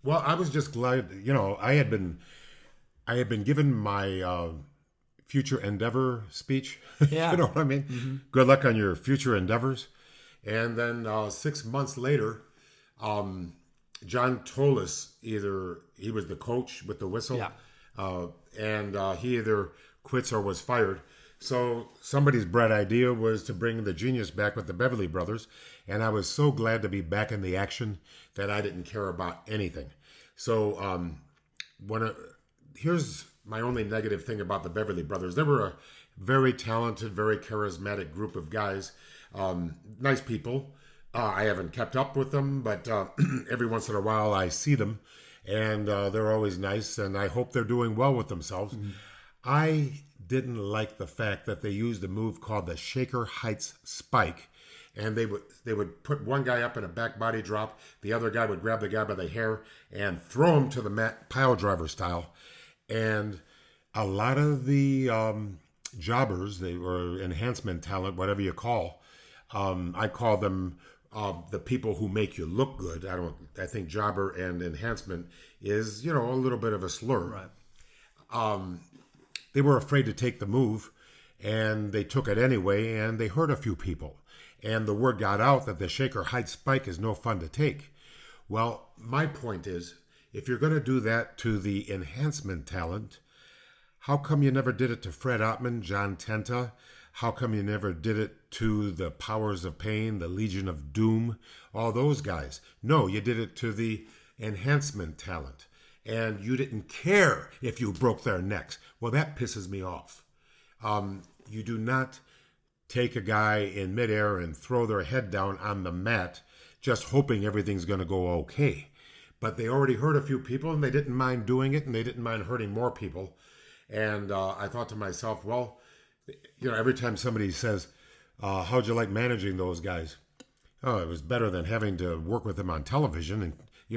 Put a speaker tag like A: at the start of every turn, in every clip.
A: Well, I was just glad, I had been given my future endeavor speech. You
B: Yeah.
A: know what I mean?
B: Hmm.
A: Good luck on your future endeavors. And then 6 months later, um, John told us either he was the coach with the whistle,
B: Yeah.
A: uh, and he either quits or was fired. So somebody's bright idea was to bring the genius back with the Beverly Brothers, and I was so glad to be back in the action that I didn't care about anything. So when here's my only negative thing about the Beverly Brothers. They were a very talented, very charismatic group of guys, nice people. I haven't kept up with them, but every once in a while I see them, and they're always nice, and I hope they're doing well with themselves. I didn't like the fact that they used a move called the Shaker Heights Spike, and they would put one guy up in a back body drop, the other guy would grab the guy by the hair and throw him to the mat pile driver style, and a lot of the jobbers, they were enhancement talent, whatever you call. I call them the people who make you look good. I think jobber and enhancement is a little bit of a slur.
B: Right.
A: They were afraid to take the move, and they took it anyway, and they hurt a few people. And the word got out that the Shaker Heights Spike is no fun to take. Well, my point is, if you're going to do that to the enhancement talent, how come you never did it to Fred Ottman, John Tenta? How come you never did it to the Powers of Pain, the Legion of Doom, all those guys? No, you did it to the enhancement talent. And you didn't care if you broke their necks. Well, that pisses me off. You do not take a guy in midair and throw their head down on the mat just hoping everything's going to go okay. But they already hurt a few people, and they didn't mind doing it, and they didn't mind hurting more people. And I thought to myself, well, every time somebody says, how'd you like managing those guys? Oh, it was better than having to work with them on television. And,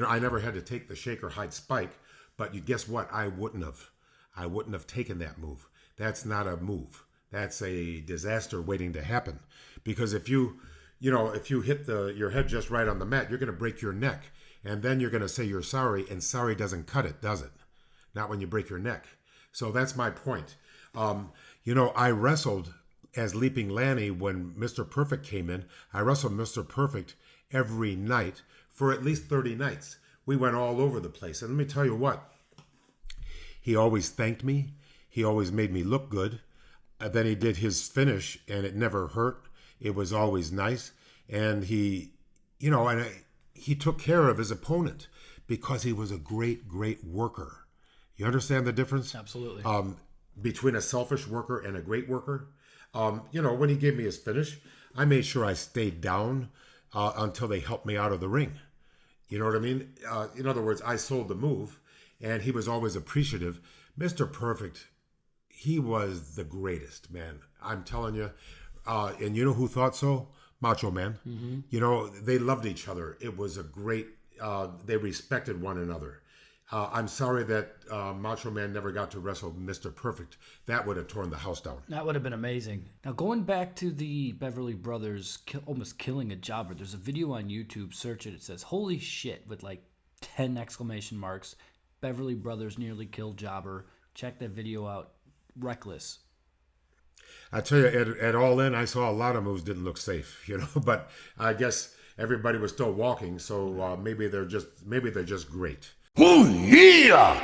A: I never had to take the Shaker Heights Spike, but you guess what? I wouldn't have taken that move. That's not a move. That's a disaster waiting to happen. Because if you hit your head just right on the mat, you're going to break your neck. And then you're going to say you're sorry, and sorry doesn't cut it, does it? Not when you break your neck. So that's my point. I wrestled as Leaping Lanny when Mr. Perfect came in. I wrestled Mr. Perfect every night for at least 30 nights. We went all over the place. And let me tell you what. He always thanked me. He always made me look good. Then he did his finish, and it never hurt. It was always nice. And he took care of his opponent because he was a great, great worker. You understand the difference?
B: Absolutely.
A: Between a selfish worker and a great worker? When he gave me his finish, I made sure I stayed down until they helped me out of the ring. You know what I mean? In other words, I sold the move, and he was always appreciative. Mr. Perfect, he was the greatest, man. I'm telling you. And you know who thought so? Macho Man. Mm-hmm. They loved each other. It was a great, they respected one another. I'm sorry that Macho Man never got to wrestle Mr. Perfect. That would have torn the house down.
B: That would have been amazing. Now, going back to the Beverly Brothers almost killing a jobber, there's a video on YouTube. Search it. It says, holy shit, with like 10 exclamation marks. Beverly Brothers nearly killed jobber. Check that video out. Reckless.
A: I tell you, at All In, I saw a lot of moves didn't look safe, but I guess everybody was still walking, so maybe they're just great.
C: Oh, yeah!